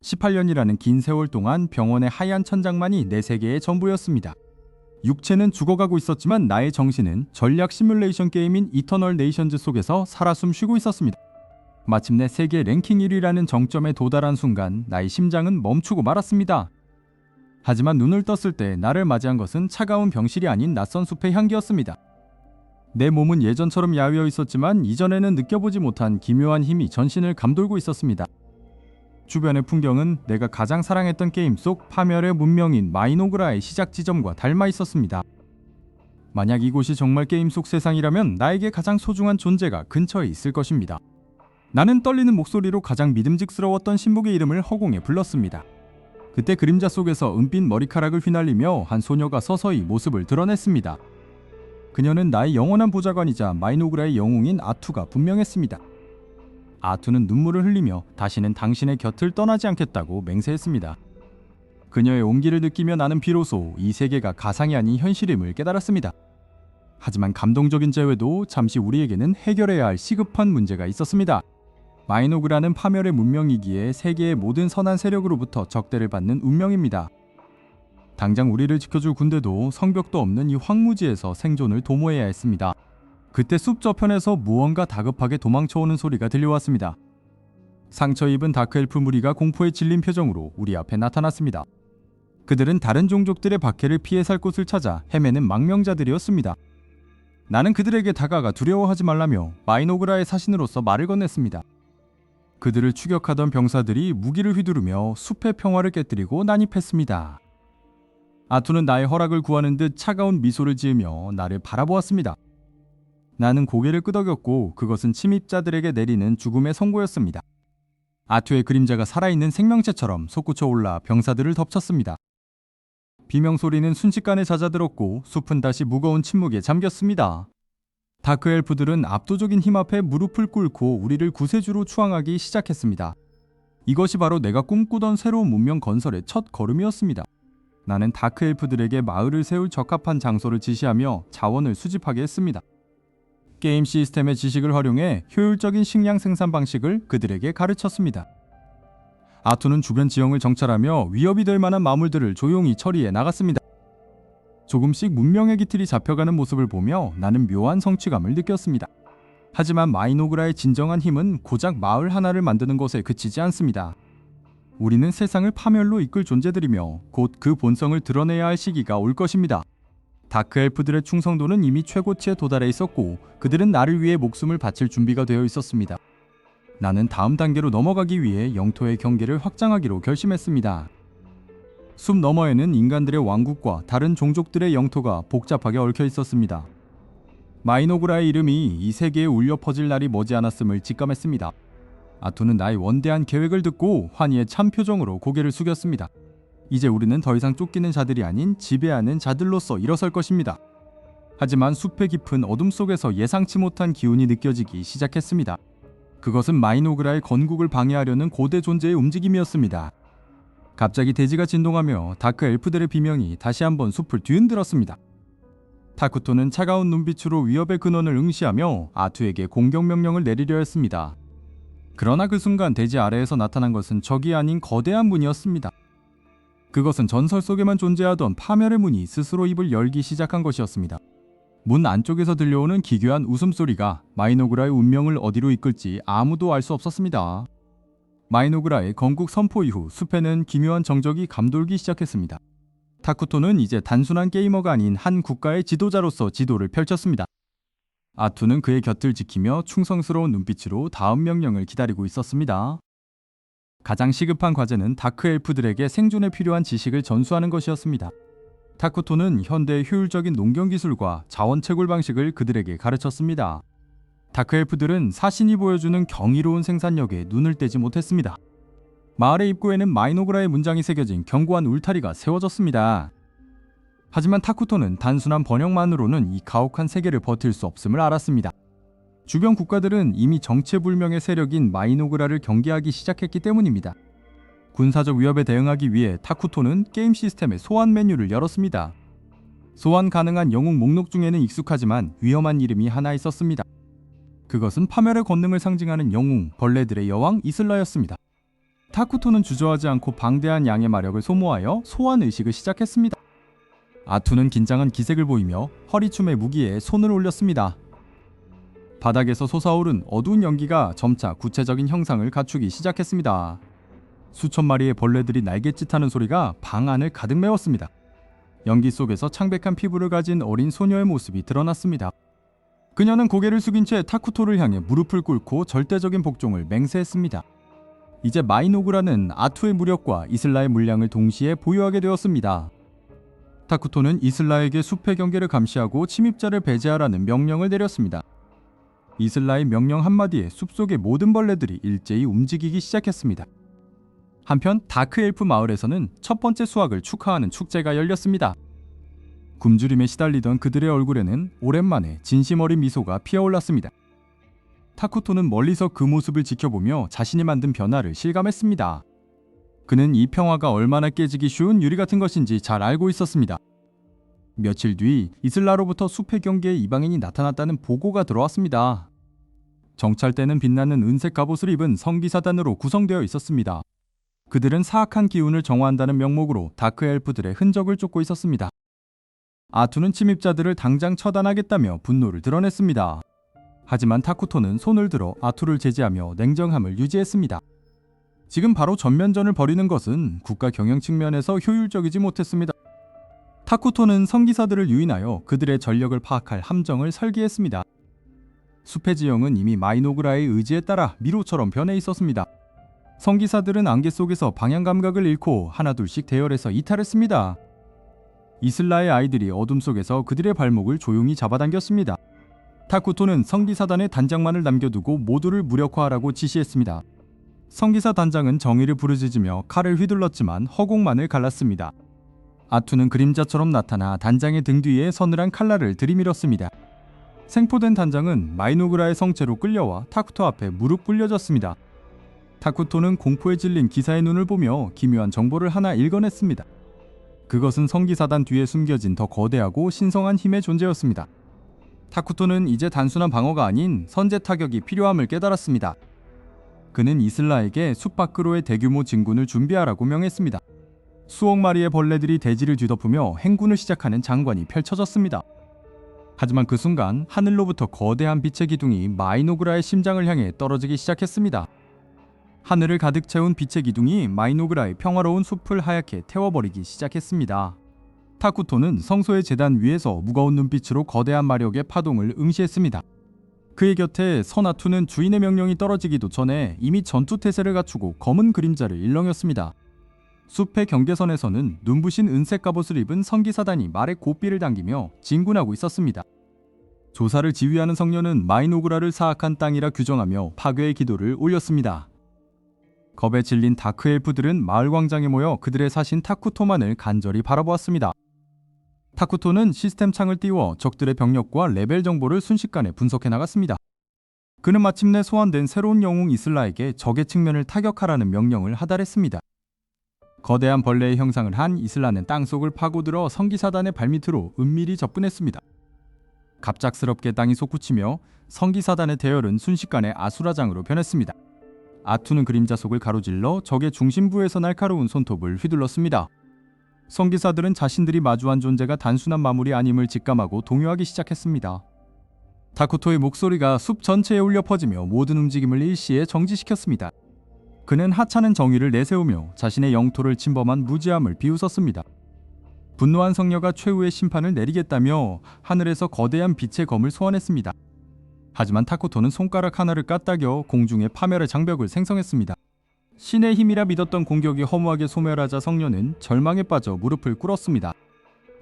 18년이라는 긴 세월 동안 병원의 하얀 천장만이 내 세계의 전부였습니다. 육체는 죽어가고 있었지만 나의 정신은 전략 시뮬레이션 게임인 이터널 네이션즈 속에서 살아 숨쉬고 있었습니다. 마침내 세계 랭킹 1위라는 정점에 도달한 순간 나의 심장은 멈추고 말았습니다. 하지만 눈을 떴을 때 나를 맞이한 것은 차가운 병실이 아닌 낯선 숲의 향기였습니다. 내 몸은 예전처럼 야위어 있었지만 이전에는 느껴보지 못한 기묘한 힘이 전신을 감돌고 있었습니다. 주변의 풍경은 내가 가장 사랑했던 게임 속 파멸의 문명인 마이노그라의 시작 지점과 닮아 있었습니다. 만약 이곳이 정말 게임 속 세상이라면 나에게 가장 소중한 존재가 근처에 있을 것입니다. 나는 떨리는 목소리로 가장 믿음직스러웠던 신복의 이름을 허공에 불렀습니다. 그때 그림자 속에서 은빛 머리카락을 휘날리며 한 소녀가 서서히 모습을 드러냈습니다. 그녀는 나의 영원한 보좌관이자 마이노그라의 영웅인 아투가 분명했습니다. 아투는 눈물을 흘리며 다시는 당신의 곁을 떠나지 않겠다고 맹세했습니다. 그녀의 온기를 느끼며 나는 비로소 이 세계가 가상이 아닌 현실임을 깨달았습니다. 하지만 감동적인 재회도 잠시 우리에게는 해결해야 할 시급한 문제가 있었습니다. 마이노그라는 파멸의 문명이기에 세계의 모든 선한 세력으로부터 적대를 받는 운명입니다. 당장 우리를 지켜줄 군대도 성벽도 없는 이 황무지에서 생존을 도모해야 했습니다. 그때 숲 저편에서 무언가 다급하게 도망쳐오는 소리가 들려왔습니다. 상처 입은 다크엘프 무리가 공포에 질린 표정으로 우리 앞에 나타났습니다. 그들은 다른 종족들의 박해를 피해 살 곳을 찾아 헤매는 망명자들이었습니다. 나는 그들에게 다가가 두려워하지 말라며 마이노그라의 사신으로서 말을 건넸습니다. 그들을 추격하던 병사들이 무기를 휘두르며 숲의 평화를 깨뜨리고 난입했습니다. 아투는 나의 허락을 구하는 듯 차가운 미소를 지으며 나를 바라보았습니다. 나는 고개를 끄덕였고 그것은 침입자들에게 내리는 죽음의 선고였습니다. 아투의 그림자가 살아있는 생명체처럼 솟구쳐 올라 병사들을 덮쳤습니다. 비명소리는 순식간에 잦아들었고 숲은 다시 무거운 침묵에 잠겼습니다. 다크엘프들은 압도적인 힘 앞에 무릎을 꿇고 우리를 구세주로 추앙하기 시작했습니다. 이것이 바로 내가 꿈꾸던 새로운 문명 건설의 첫 걸음이었습니다. 나는 다크엘프들에게 마을을 세울 적합한 장소를 지시하며 자원을 수집하게 했습니다. 게임 시스템의 지식을 활용해 효율적인 식량 생산 방식을 그들에게 가르쳤습니다. 아투는 주변 지형을 정찰하며 위협이 될 만한 마물들을 조용히 처리해 나갔습니다. 조금씩 문명의 기틀이 잡혀가는 모습을 보며 나는 묘한 성취감을 느꼈습니다. 하지만 마이노그라의 진정한 힘은 고작 마을 하나를 만드는 것에 그치지 않습니다. 우리는 세상을 파멸로 이끌 존재들이며 곧 그 본성을 드러내야 할 시기가 올 것입니다. 다크엘프들의 충성도는 이미 최고치에 도달해 있었고 그들은 나를 위해 목숨을 바칠 준비가 되어 있었습니다. 나는 다음 단계로 넘어가기 위해 영토의 경계를 확장하기로 결심했습니다. 숲 너머에는 인간들의 왕국과 다른 종족들의 영토가 복잡하게 얽혀 있었습니다. 마이노그라의 이름이 이 세계에 울려 퍼질 날이 머지않았음을 직감했습니다. 아투는 나의 원대한 계획을 듣고 환희의 참 표정으로 고개를 숙였습니다. 이제 우리는 더 이상 쫓기는 자들이 아닌 지배하는 자들로서 일어설 것입니다. 하지만 숲의 깊은 어둠 속에서 예상치 못한 기운이 느껴지기 시작했습니다. 그것은 마이노그라의 건국을 방해하려는 고대 존재의 움직임이었습니다. 갑자기 대지가 진동하며 다크 엘프들의 비명이 다시 한번 숲을 뒤흔들었습니다. 타쿠토는 차가운 눈빛으로 위협의 근원을 응시하며 아투에게 공격 명령을 내리려 했습니다. 그러나 그 순간 대지 아래에서 나타난 것은 적이 아닌 거대한 문이었습니다. 그것은 전설 속에만 존재하던 파멸의 문이 스스로 입을 열기 시작한 것이었습니다. 문 안쪽에서 들려오는 기괴한 웃음소리가 마이노그라의 운명을 어디로 이끌지 아무도 알 수 없었습니다. 마이노그라의 건국 선포 이후 숲에는 기묘한 정적이 감돌기 시작했습니다. 타쿠토는 이제 단순한 게이머가 아닌 한 국가의 지도자로서 지도를 펼쳤습니다. 아투는 그의 곁을 지키며 충성스러운 눈빛으로 다음 명령을 기다리고 있었습니다. 가장 시급한 과제는 다크 엘프들에게 생존에 필요한 지식을 전수하는 것이었습니다. 타쿠토는 현대의 효율적인 농경 기술과 자원 채굴 방식을 그들에게 가르쳤습니다. 다크 엘프들은 사신이 보여주는 경이로운 생산력에 눈을 떼지 못했습니다. 마을의 입구에는 마이노그라의 문장이 새겨진 견고한 울타리가 세워졌습니다. 하지만 타쿠토는 단순한 번역만으로는 이 가혹한 세계를 버틸 수 없음을 알았습니다. 주변 국가들은 이미 정체불명의 세력인 마이노그라를 경계하기 시작했기 때문입니다. 군사적 위협에 대응하기 위해 타쿠토는 게임 시스템의 소환 메뉴를 열었습니다. 소환 가능한 영웅 목록 중에는 익숙하지만 위험한 이름이 하나 있었습니다. 그것은 파멸의 권능을 상징하는 영웅 벌레들의 여왕 이슬라였습니다. 타쿠토는 주저하지 않고 방대한 양의 마력을 소모하여 소환 의식을 시작했습니다. 아투는 긴장한 기색을 보이며 허리춤의 무기에 손을 올렸습니다. 바닥에서 솟아오른 어두운 연기가 점차 구체적인 형상을 갖추기 시작했습니다. 수천 마리의 벌레들이 날갯짓하는 소리가 방 안을 가득 메웠습니다. 연기 속에서 창백한 피부를 가진 어린 소녀의 모습이 드러났습니다. 그녀는 고개를 숙인 채 타쿠토를 향해 무릎을 꿇고 절대적인 복종을 맹세했습니다. 이제 마이노그라는 아투의 무력과 이슬라의 물량을 동시에 보유하게 되었습니다. 타쿠토는 이슬라에게 숲의 경계를 감시하고 침입자를 배제하라는 명령을 내렸습니다. 이슬라의 명령 한마디에 숲속의 모든 벌레들이 일제히 움직이기 시작했습니다. 한편 다크 엘프 마을에서는 첫 번째 수확을 축하하는 축제가 열렸습니다. 굶주림에 시달리던 그들의 얼굴에는 오랜만에 진심 어린 미소가 피어올랐습니다. 타쿠토는 멀리서 그 모습을 지켜보며 자신이 만든 변화를 실감했습니다. 그는 이 평화가 얼마나 깨지기 쉬운 유리 같은 것인지 잘 알고 있었습니다. 며칠 뒤 이슬라로부터 숲의 경계에 이방인이 나타났다는 보고가 들어왔습니다. 정찰대는 빛나는 은색 갑옷을 입은 성기사단으로 구성되어 있었습니다. 그들은 사악한 기운을 정화한다는 명목으로 다크 엘프들의 흔적을 쫓고 있었습니다. 아투는 침입자들을 당장 처단하겠다며 분노를 드러냈습니다. 하지만 타쿠토는 손을 들어 아투를 제지하며 냉정함을 유지했습니다. 지금 바로 전면전을 벌이는 것은 국가 경영 측면에서 효율적이지 못했습니다. 타쿠토는 성기사들을 유인하여 그들의 전력을 파악할 함정을 설계했습니다. 숲의 지형은 이미 마이노그라의 의지에 따라 미로처럼 변해 있었습니다. 성기사들은 안개 속에서 방향 감각을 잃고 하나둘씩 대열에서 이탈했습니다. 이슬라의 아이들이 어둠 속에서 그들의 발목을 조용히 잡아당겼습니다. 타쿠토는 성기사단의 단장만을 남겨두고 모두를 무력화하라고 지시했습니다. 성기사 단장은 정의를 부르짖으며 칼을 휘둘렀지만 허공만을 갈랐습니다. 아투는 그림자처럼 나타나 단장의 등 뒤에 서늘한 칼날을 들이밀었습니다. 생포된 단장은 마이노그라의 성체로 끌려와 타쿠토 앞에 무릎 꿇려졌습니다. 타쿠토는 공포에 질린 기사의 눈을 보며 기묘한 정보를 하나 읽어냈습니다. 그것은 성기사단 뒤에 숨겨진 더 거대하고 신성한 힘의 존재였습니다. 타쿠토는 이제 단순한 방어가 아닌 선제 타격이 필요함을 깨달았습니다. 그는 이슬라에게 숲 밖으로의 대규모 진군을 준비하라고 명했습니다. 수억 마리의 벌레들이 대지를 뒤덮으며 행군을 시작하는 장관이 펼쳐졌습니다. 하지만 그 순간 하늘로부터 거대한 빛의 기둥이 마이노그라의 심장을 향해 떨어지기 시작했습니다. 하늘을 가득 채운 빛의 기둥이 마이노그라의 평화로운 숲을 하얗게 태워버리기 시작했습니다. 타쿠토는 성소의 제단 위에서 무거운 눈빛으로 거대한 마력의 파동을 응시했습니다. 그의 곁에 선아투는 주인의 명령이 떨어지기도 전에 이미 전투 태세를 갖추고 검은 그림자를 일렁였습니다. 숲의 경계선에서는 눈부신 은색 갑옷을 입은 성기사단이 말에 고삐를 당기며 진군하고 있었습니다. 조사를 지휘하는 성녀는 마이노그라를 사악한 땅이라 규정하며 파괴의 기도를 올렸습니다. 겁에 질린 다크 엘프들은 마을 광장에 모여 그들의 사신 타쿠토만을 간절히 바라보았습니다. 타쿠토는 시스템 창을 띄워 적들의 병력과 레벨 정보를 순식간에 분석해 나갔습니다. 그는 마침내 소환된 새로운 영웅 이슬라에게 적의 측면을 타격하라는 명령을 하달했습니다. 거대한 벌레의 형상을 한 이슬라는 땅속을 파고들어 성기사단의 발밑으로 은밀히 접근했습니다. 갑작스럽게 땅이 솟구치며 성기사단의 대열은 순식간에 아수라장으로 변했습니다. 아투는 그림자 속을 가로질러 적의 중심부에서 날카로운 손톱을 휘둘렀습니다. 성기사들은 자신들이 마주한 존재가 단순한 마물이 아님을 직감하고 동요하기 시작했습니다. 타쿠토의 목소리가 숲 전체에 울려 퍼지며 모든 움직임을 일시에 정지시켰습니다. 그는 하찮은 정의를 내세우며 자신의 영토를 침범한 무지함을 비웃었습니다. 분노한 성녀가 최후의 심판을 내리겠다며 하늘에서 거대한 빛의 검을 소환했습니다. 하지만 타쿠토는 손가락 하나를 까딱여 공중에 파멸의 장벽을 생성했습니다. 신의 힘이라 믿었던 공격이 허무하게 소멸하자 성녀는 절망에 빠져 무릎을 꿇었습니다.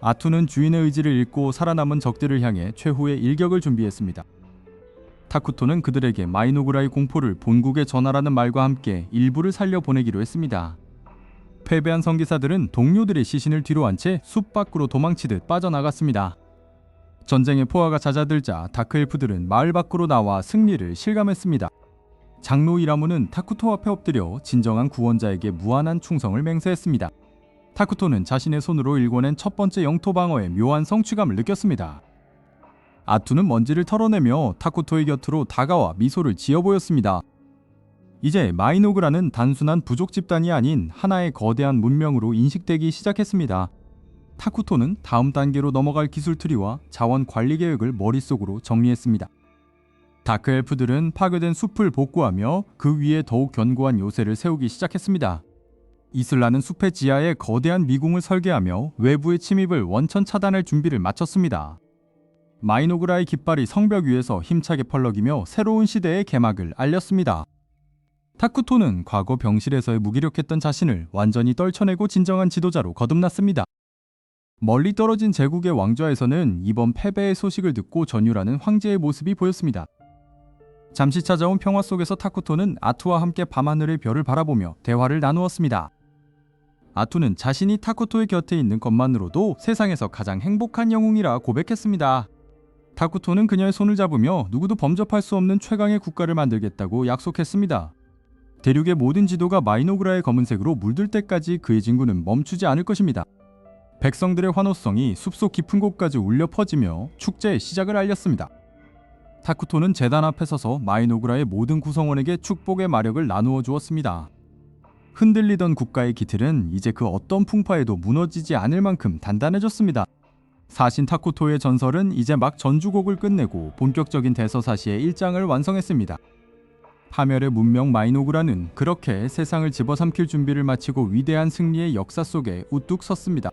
아투는 주인의 의지를 잃고 살아남은 적들을 향해 최후의 일격을 준비했습니다. 타쿠토는 그들에게 마이노그라의 공포를 본국에 전하라는 말과 함께 일부를 살려보내기로 했습니다. 패배한 성기사들은 동료들의 시신을 뒤로 한 채 숲 밖으로 도망치듯 빠져나갔습니다. 전쟁의 포화가 잦아들자 다크엘프들은 마을 밖으로 나와 승리를 실감했습니다. 장로 이라무는 타쿠토 앞에 엎드려 진정한 구원자에게 무한한 충성을 맹세했습니다. 타쿠토는 자신의 손으로 일궈낸 첫 번째 영토 방어에 묘한 성취감을 느꼈습니다. 아투는 먼지를 털어내며 타쿠토의 곁으로 다가와 미소를 지어 보였습니다. 이제 마이노그라는 단순한 부족 집단이 아닌 하나의 거대한 문명으로 인식되기 시작했습니다. 타쿠토는 다음 단계로 넘어갈 기술 트리와 자원 관리 계획을 머릿속으로 정리했습니다. 다크 엘프들은 파괴된 숲을 복구하며 그 위에 더욱 견고한 요새를 세우기 시작했습니다. 이슬라는 숲의 지하에 거대한 미궁을 설계하며 외부의 침입을 원천 차단할 준비를 마쳤습니다. 마이노그라의 깃발이 성벽 위에서 힘차게 펄럭이며 새로운 시대의 개막을 알렸습니다. 타쿠토는 과거 병실에서의 무기력했던 자신을 완전히 떨쳐내고 진정한 지도자로 거듭났습니다. 멀리 떨어진 제국의 왕좌에서는 이번 패배의 소식을 듣고 전율하는 황제의 모습이 보였습니다. 잠시 찾아온 평화 속에서 타쿠토는 아투와 함께 밤하늘의 별을 바라보며 대화를 나누었습니다. 아투는 자신이 타쿠토의 곁에 있는 것만으로도 세상에서 가장 행복한 영웅이라 고백했습니다. 타쿠토는 그녀의 손을 잡으며 누구도 범접할 수 없는 최강의 국가를 만들겠다고 약속했습니다. 대륙의 모든 지도가 마이노그라의 검은색으로 물들 때까지 그의 진군은 멈추지 않을 것입니다. 백성들의 환호성이 숲속 깊은 곳까지 울려 퍼지며 축제의 시작을 알렸습니다. 타쿠토는 제단 앞에 서서 마이노그라의 모든 구성원에게 축복의 마력을 나누어 주었습니다. 흔들리던 국가의 기틀은 이제 그 어떤 풍파에도 무너지지 않을 만큼 단단해졌습니다. 사신 타쿠토의 전설은 이제 막 전주곡을 끝내고 본격적인 대서사시의 일장을 완성했습니다. 파멸의 문명 마이노그라는 그렇게 세상을 집어삼킬 준비를 마치고 위대한 승리의 역사 속에 우뚝 섰습니다.